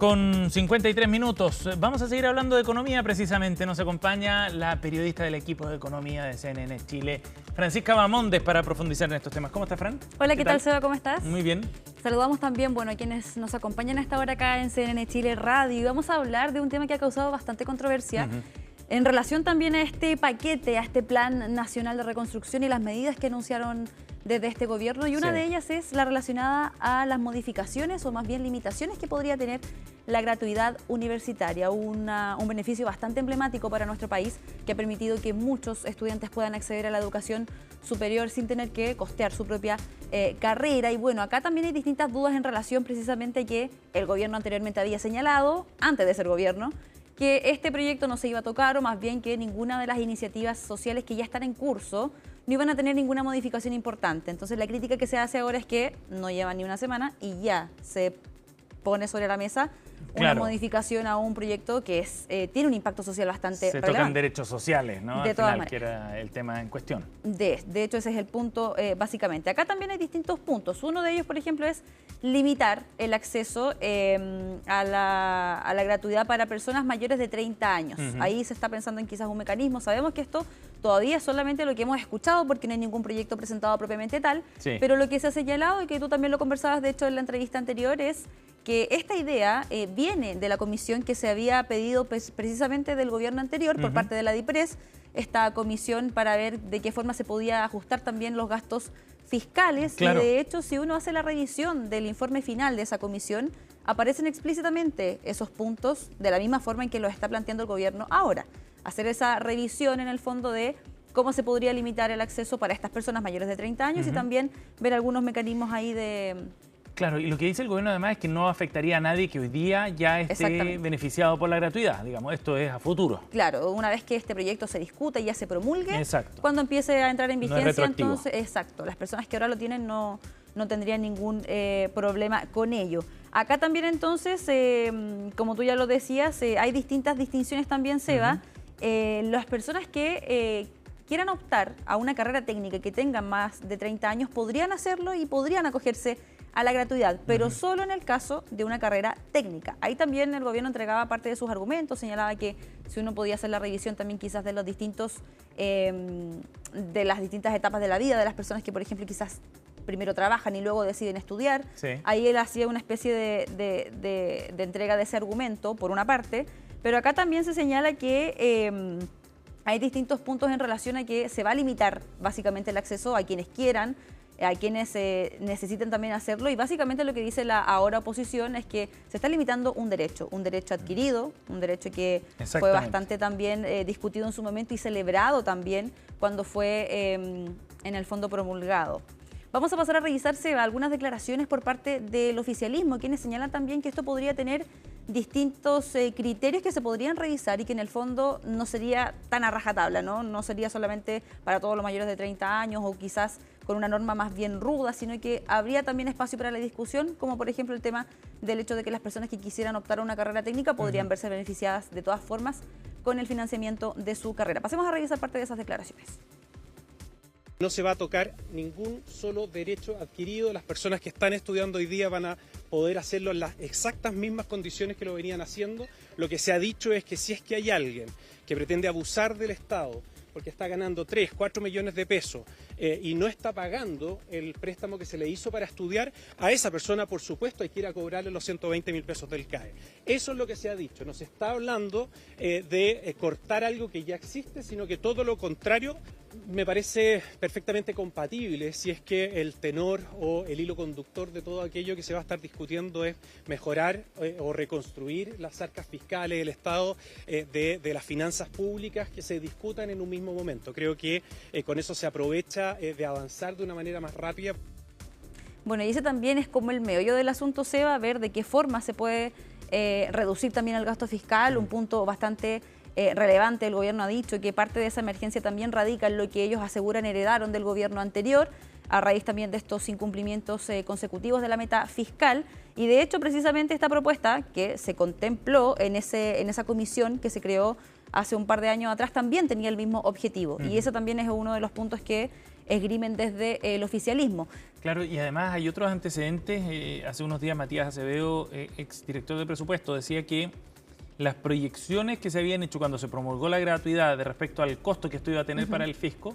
Con 53 minutos, vamos a seguir hablando de economía precisamente. Nos acompaña la periodista del equipo de economía de CNN Chile, Francisca Bamondes, para profundizar en estos temas. ¿Cómo está, Fran? Hola, ¿qué tal, Seba? ¿Cómo estás? Muy bien. Saludamos también, a quienes nos acompañan a esta hora acá en CNN Chile Radio. Y vamos a hablar de un tema que ha causado bastante controversia en relación también a este paquete, a este Plan Nacional de Reconstrucción y las medidas que anunciaron desde este gobierno, y una de ellas es la relacionada a las modificaciones o más bien limitaciones que podría tener la gratuidad universitaria, un beneficio bastante emblemático para nuestro país que ha permitido que muchos estudiantes puedan acceder a la educación superior sin tener que costear su propia carrera. Y bueno, acá también hay distintas dudas en relación precisamente a que el gobierno anteriormente había señalado, antes de ser gobierno, que este proyecto no se iba a tocar, o más bien que ninguna de las iniciativas sociales que ya están en curso no iban a tener ninguna modificación importante. Entonces la crítica que se hace ahora es que no lleva ni una semana y ya se pone sobre la mesa una modificación a un proyecto que tiene un impacto social bastante relevante. Se tocan derechos sociales, ¿no? De todas maneras. Que era el tema en cuestión. De hecho, ese es el punto, básicamente. Acá también hay distintos puntos. Uno de ellos, por ejemplo, es limitar el acceso a la gratuidad para personas mayores de 30 años. Ahí se está pensando en quizás un mecanismo. Sabemos que esto todavía es solamente lo que hemos escuchado porque no hay ningún proyecto presentado propiamente tal, pero lo que se ha señalado, y que tú también lo conversabas de hecho en la entrevista anterior, es que esta idea viene de la comisión que se había pedido precisamente del gobierno anterior por parte de la DIPRES, esta comisión para ver de qué forma se podía ajustar también los gastos fiscales. Y de hecho, si uno hace la revisión del informe final de esa comisión, aparecen explícitamente esos puntos de la misma forma en que lo está planteando el gobierno ahora. Hacer esa revisión en el fondo de cómo se podría limitar el acceso para estas personas mayores de 30 años y también ver algunos mecanismos ahí de... Claro, y lo que dice el gobierno además es que no afectaría a nadie que hoy día ya esté beneficiado por la gratuidad. Digamos, esto es a futuro. Claro, una vez que este proyecto se discuta y ya se promulgue, cuando empiece a entrar en vigencia, entonces, las personas que ahora lo tienen no tendrían ningún problema con ello. Acá también entonces, como tú ya lo decías, hay distintas distinciones también, Seba. Las personas que quieran optar a una carrera técnica que tengan más de 30 años podrían hacerlo y podrían acogerse a la gratuidad, pero solo en el caso de una carrera técnica. Ahí también el gobierno entregaba parte de sus argumentos, señalaba que si uno podía hacer la revisión también quizás de los distintos, de las distintas etapas de la vida de las personas que, por ejemplo, quizás primero trabajan y luego deciden estudiar. Ahí él hacía una especie de entrega de ese argumento, por una parte, pero acá también se señala que hay distintos puntos en relación a que se va a limitar básicamente el acceso a quienes quieran, a quienes necesiten también hacerlo, y básicamente lo que dice la ahora oposición es que se está limitando un derecho adquirido, un derecho que fue bastante también discutido en su momento y celebrado también cuando fue en el fondo promulgado. Vamos a pasar a revisarse algunas declaraciones por parte del oficialismo, quienes señalan también que esto podría tener distintos criterios que se podrían revisar y que en el fondo no sería tan a rajatabla, no sería solamente para todos los mayores de 30 años o quizás con una norma más bien ruda, sino que habría también espacio para la discusión, como por ejemplo el tema del hecho de que las personas que quisieran optar a una carrera técnica podrían verse beneficiadas de todas formas con el financiamiento de su carrera. Pasemos a revisar parte de esas declaraciones. No se va a tocar ningún solo derecho adquirido. Las personas que están estudiando hoy día van a poder hacerlo en las exactas mismas condiciones que lo venían haciendo. Lo que se ha dicho es que si es que hay alguien que pretende abusar del Estado porque está ganando 3, 4 millones de pesos y no está pagando el préstamo que se le hizo para estudiar, a esa persona, por supuesto, hay que ir a cobrarle los 120.000 pesos del CAE. Eso es lo que se ha dicho. No se está hablando de cortar algo que ya existe, sino que todo lo contrario. Me parece perfectamente compatible si es que el tenor o el hilo conductor de todo aquello que se va a estar discutiendo es mejorar o reconstruir las arcas fiscales del Estado, de las finanzas públicas que se discutan en un mismo momento. Creo que con eso se aprovecha de avanzar de una manera más rápida. Bueno, y ese también es como el meollo del asunto, Seba, ver de qué forma se puede reducir también el gasto fiscal, un punto bastante relevante. El gobierno ha dicho que parte de esa emergencia también radica en lo que ellos aseguran heredaron del gobierno anterior, a raíz también de estos incumplimientos consecutivos de la meta fiscal. Y de hecho, precisamente esta propuesta que se contempló en esa comisión que se creó hace un par de años atrás también tenía el mismo objetivo. Y ese también es uno de los puntos que esgrimen desde el oficialismo. Claro, y además hay otros antecedentes. Hace unos días Matías Acevedo, exdirector de presupuesto, decía que las proyecciones que se habían hecho cuando se promulgó la gratuidad de respecto al costo que esto iba a tener para el fisco,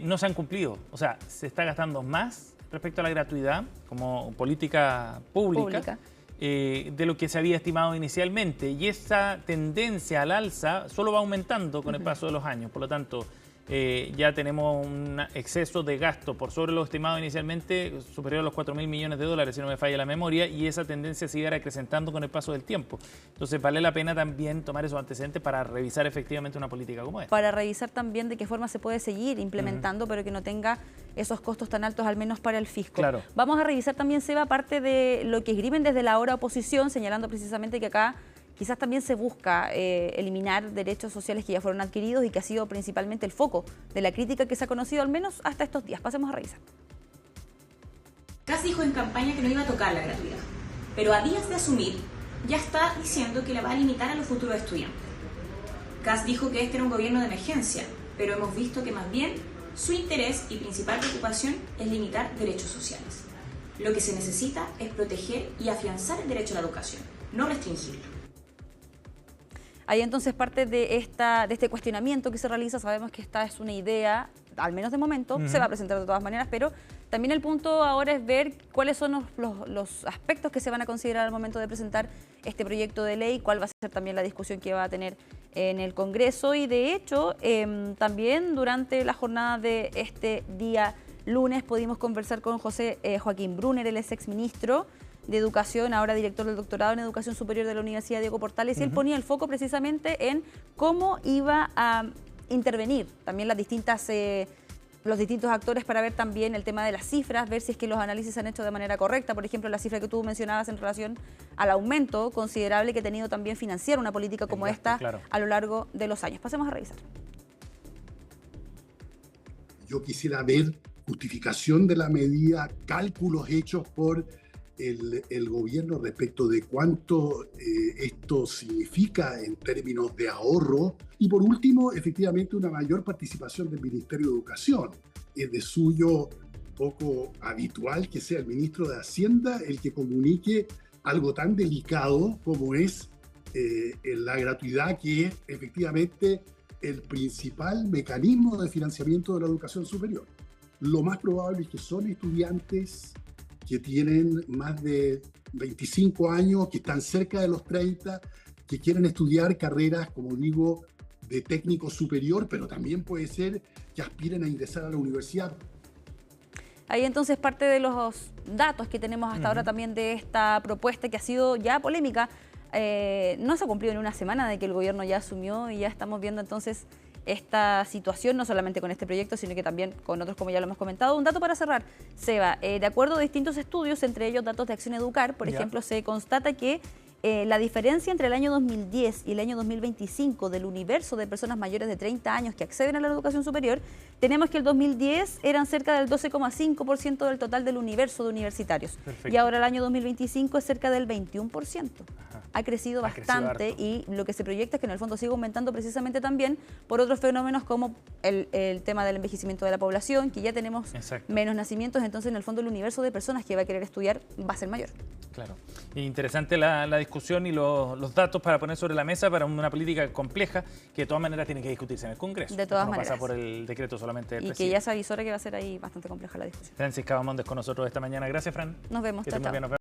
no se han cumplido. O sea, se está gastando más respecto a la gratuidad como política pública. De lo que se había estimado inicialmente. Y esa tendencia al alza solo va aumentando con el paso de los años. Por lo tanto, ya tenemos un exceso de gasto por sobre lo estimado inicialmente, superior a los 4.000 millones de dólares, si no me falla la memoria, y esa tendencia sigue acrecentando con el paso del tiempo. Entonces, vale la pena también tomar esos antecedentes para revisar efectivamente una política como esta. Para revisar también de qué forma se puede seguir implementando, pero que no tenga esos costos tan altos, al menos para el fisco. Claro. Vamos a revisar también, Seba, parte de lo que esgrimen desde la ahora oposición, señalando precisamente que acá quizás también se busca eliminar derechos sociales que ya fueron adquiridos y que ha sido principalmente el foco de la crítica que se ha conocido al menos hasta estos días. Pasemos a revisar. Kast dijo en campaña que no iba a tocar la gratuidad, pero a días de asumir ya está diciendo que la va a limitar a los futuros estudiantes. Kast dijo que este era un gobierno de emergencia, pero hemos visto que más bien su interés y principal preocupación es limitar derechos sociales. Lo que se necesita es proteger y afianzar el derecho a la educación, no restringirlo. Ahí entonces parte de este cuestionamiento que se realiza. Sabemos que esta es una idea, al menos de momento, se va a presentar de todas maneras, pero también el punto ahora es ver cuáles son los aspectos que se van a considerar al momento de presentar este proyecto de ley, cuál va a ser también la discusión que va a tener en el Congreso. Y de hecho, también durante la jornada de este día lunes pudimos conversar con José Joaquín Brunner, él es exministro de Educación, ahora director del doctorado en Educación Superior de la Universidad Diego Portales, y él ponía el foco precisamente en cómo iba a intervenir también los distintos actores para ver también el tema de las cifras, ver si es que los análisis se han hecho de manera correcta. Por ejemplo, la cifra que tú mencionabas en relación al aumento considerable que ha tenido también financiar una política como esta a lo largo de los años. Pasemos a revisar. Yo quisiera ver justificación de la medida, cálculos hechos por el gobierno respecto de cuánto esto significa en términos de ahorro, y por último, efectivamente, una mayor participación del Ministerio de Educación. Es de suyo poco habitual que sea el ministro de Hacienda el que comunique algo tan delicado como es la gratuidad, que es efectivamente el principal mecanismo de financiamiento de la educación superior. Lo más probable es que son estudiantes que tienen más de 25 años, que están cerca de los 30, que quieren estudiar carreras, como digo, de técnico superior, pero también puede ser que aspiren a ingresar a la universidad. Ahí entonces parte de los datos que tenemos hasta ahora también de esta propuesta que ha sido ya polémica. No se ha cumplido en una semana de que el gobierno ya asumió y ya estamos viendo entonces esta situación, no solamente con este proyecto, sino que también con otros, como ya lo hemos comentado. Un dato para cerrar, Seba, de acuerdo a distintos estudios, entre ellos datos de Acción Educar, por ejemplo, se constata que la diferencia entre el año 2010 y el año 2025 del universo de personas mayores de 30 años que acceden a la educación superior, tenemos que el 2010 eran cerca del 12,5% del total del universo de universitarios. Perfecto. Y ahora el año 2025 es cerca del 21%. Ha crecido bastante y lo que se proyecta es que en el fondo siga aumentando precisamente también por otros fenómenos como el tema del envejecimiento de la población, que ya tenemos menos nacimientos, entonces en el fondo el universo de personas que va a querer estudiar va a ser mayor. Claro. Interesante la discusión y los datos para poner sobre la mesa para una política compleja que de todas maneras tiene que discutirse en el Congreso. De todas maneras. No pasa por el decreto solamente del presidente. Y que ya se avisora que va a ser ahí bastante compleja la discusión. Francisca Bamondes con nosotros esta mañana. Gracias, Fran. Nos vemos. Chao, chao.